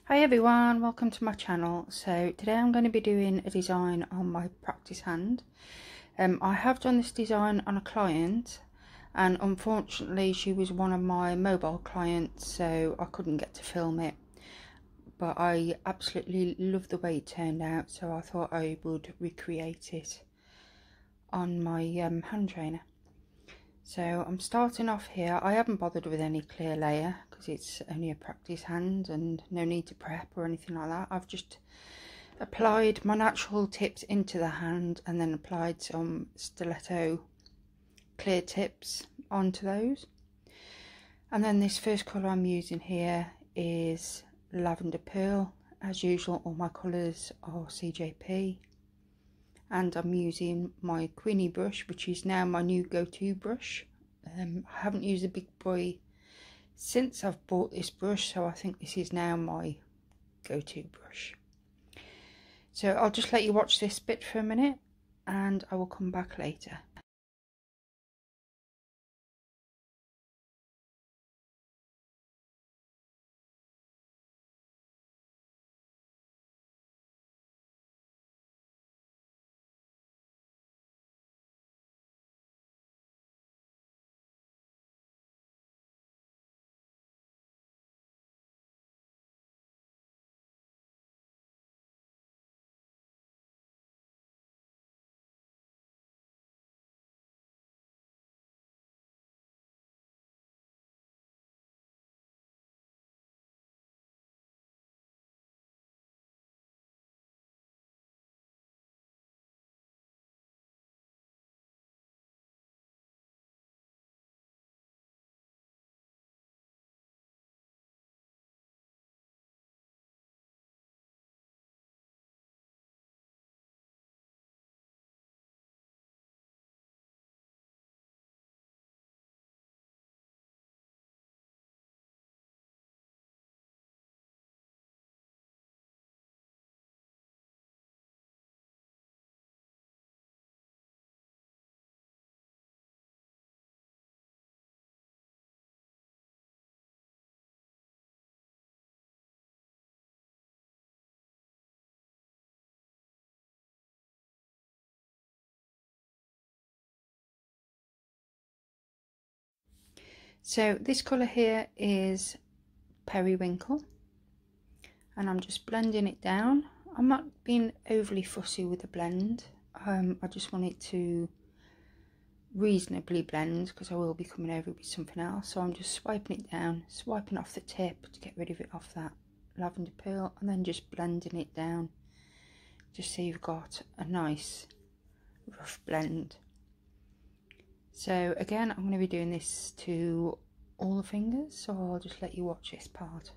Hi everyone, welcome to my channel. So today I'm going to be doing a design on my practice hand. I have done this design on a client, and unfortunately she was one of my mobile clients, so I couldn't get to film it, but I absolutely love the way it turned out, so I thought I would recreate it on my hand trainer. So I'm starting off here. I haven't bothered with any clear layer because it's only a practice hand and no need to prep or anything like that. I've just applied my natural tips into the hand and then applied some stiletto clear tips onto those. And then this first colour I'm using here is Lavender Pearl. As usual, all my colours are CJP. And I'm using my Queenie brush, which is now my new go-to brush. I haven't used a big boy since I've bought this brush, so I think this is now my go-to brush. So I'll just let you watch this bit for a minute and I will come back later. So this colour here is Periwinkle, and I'm just blending it down. I'm not being overly fussy with the blend. I just want it to reasonably blend because I will be coming over with something else. So I'm just swiping it down, swiping off the tip to get rid of it off that lavender pearl, and then just blending it down just so you've got a nice rough blend. So again, I'm going to be doing this to all the fingers, so I'll just let you watch this part.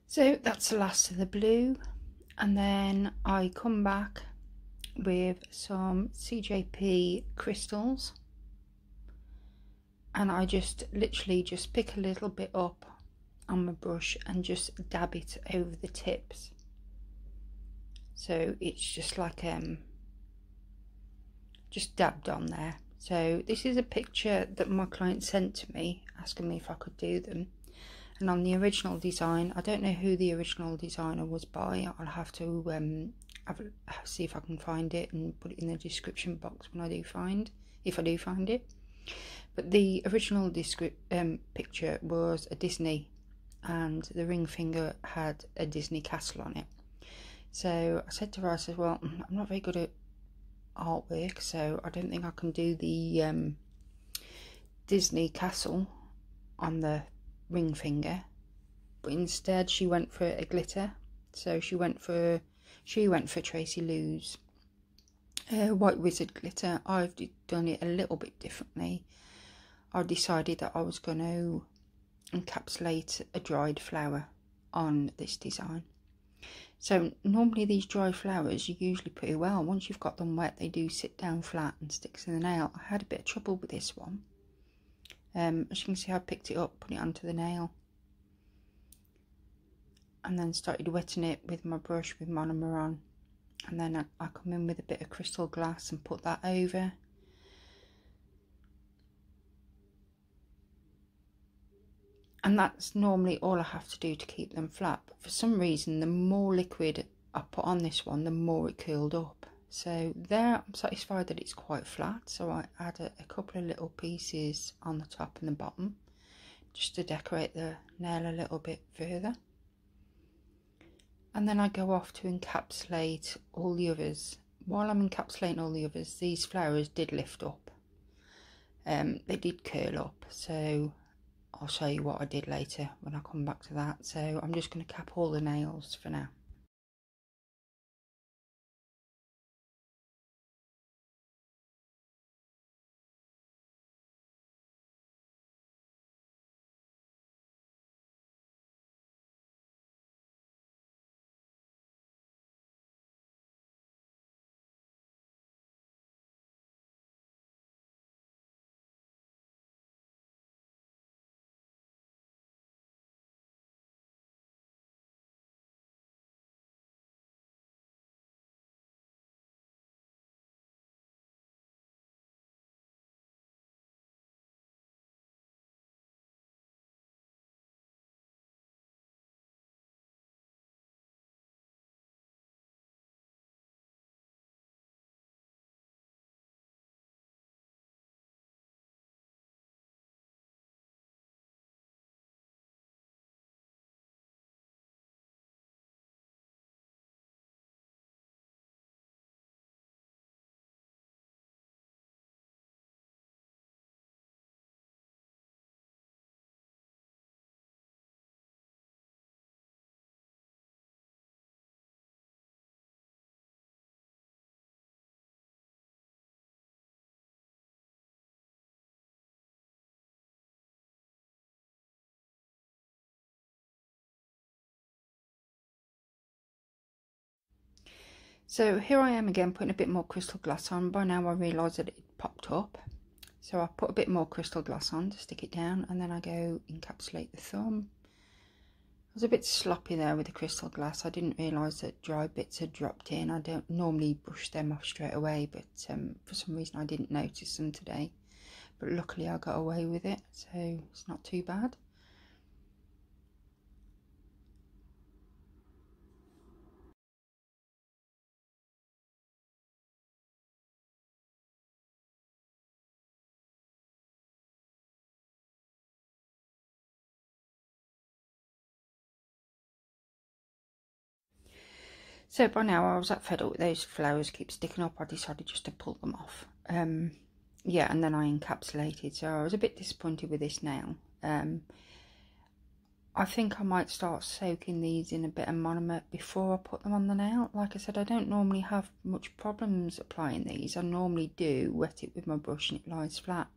So that's the last of the blue, and then I come back with some CJP crystals, and I just literally just pick a little bit up on my brush and just dab it over the tips, so it's just like just dabbed on there. So this is a picture that my client sent to me asking me if I could do them, and on the original design, I don't know who the original designer was by. I'll have to see if I can find it and put it in the description box when I do find, if I do find it. But the original picture was a Disney, and the ring finger had a Disney castle on it. So I said to her, I said, well, I'm not very good at artwork, so I don't think I can do the Disney castle on the ring finger. But instead she went for a glitter, so she went for Tracy Lou's White Wizard glitter. I've done it a little bit differently. I decided that I was going to encapsulate a dried flower on this design. So normally these dried flowers, you usually pretty well, once you've got them wet, they do sit down flat and stick to the nail. I had a bit of trouble with this one. As you can see, I picked it up, put it onto the nail, and then started wetting it with my brush with monommer on, and then I come in with a bit of crystal glass and put that over. And that's normally all I have to do to keep them flat. But for some reason, the more liquid I put on this one, the more it curled up. So there, I'm satisfied that it's quite flat. So I add a couple of little pieces on the top and the bottom, just to decorate the nail a little bit further. And then I go off to encapsulate all the others. While I'm encapsulating all the others, these flowers did lift up. They did curl up, so I'll show you what I did later when I come back to that. So I'm just going to cap all the nails for now. So here I am again, putting a bit more crystal glass on. By now I realised that it popped up, so I put a bit more crystal glass on to stick it down, and then I go encapsulate the thumb. I was a bit sloppy there with the crystal glass. I didn't realise that dry bits had dropped in. I don't normally brush them off straight away, but for some reason I didn't notice them today. But luckily I got away with it, so it's not too bad. So by now I was that fed up with those flowers keep sticking up. I decided just to pull them off. Yeah, and then I encapsulated. So I was a bit disappointed with this nail. I think I might start soaking these in a bit of monomer before I put them on the nail. Like I said, I don't normally have much problems applying these. I normally do wet it with my brush and it lies flat.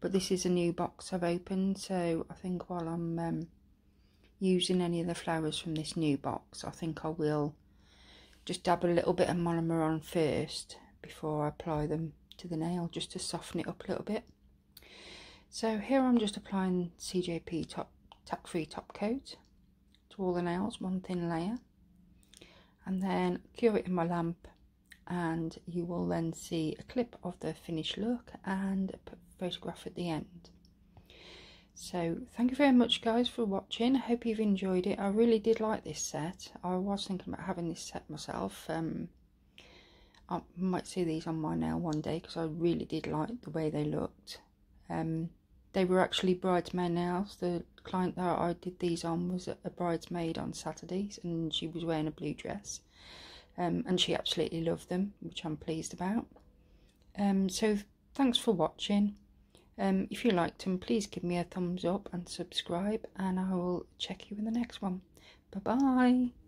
But this is a new box I've opened, so I think while I'm using any of the flowers from this new box. I think I will just dab a little bit of monommer on first before I apply them to the nail, just to soften it up a little bit. So here I'm just applying CJP Tack Free Top Coat to all the nails, one thin layer, and then cure it in my lamp, and you will then see a clip of the finished look and a photograph at the end. So thank you very much guys for watching. I hope you've enjoyed it. I really did like this set. I was thinking about having this set myself. I might see these on my nail one day because I really did like the way they looked. They were actually bridesmaid nails. The client that I did these on was a bridesmaid on Saturdays, and she was wearing a blue dress, and she absolutely loved them, which I'm pleased about. So thanks for watching. If you liked them, please give me a thumbs up and subscribe, and I will check you in the next one. Bye bye.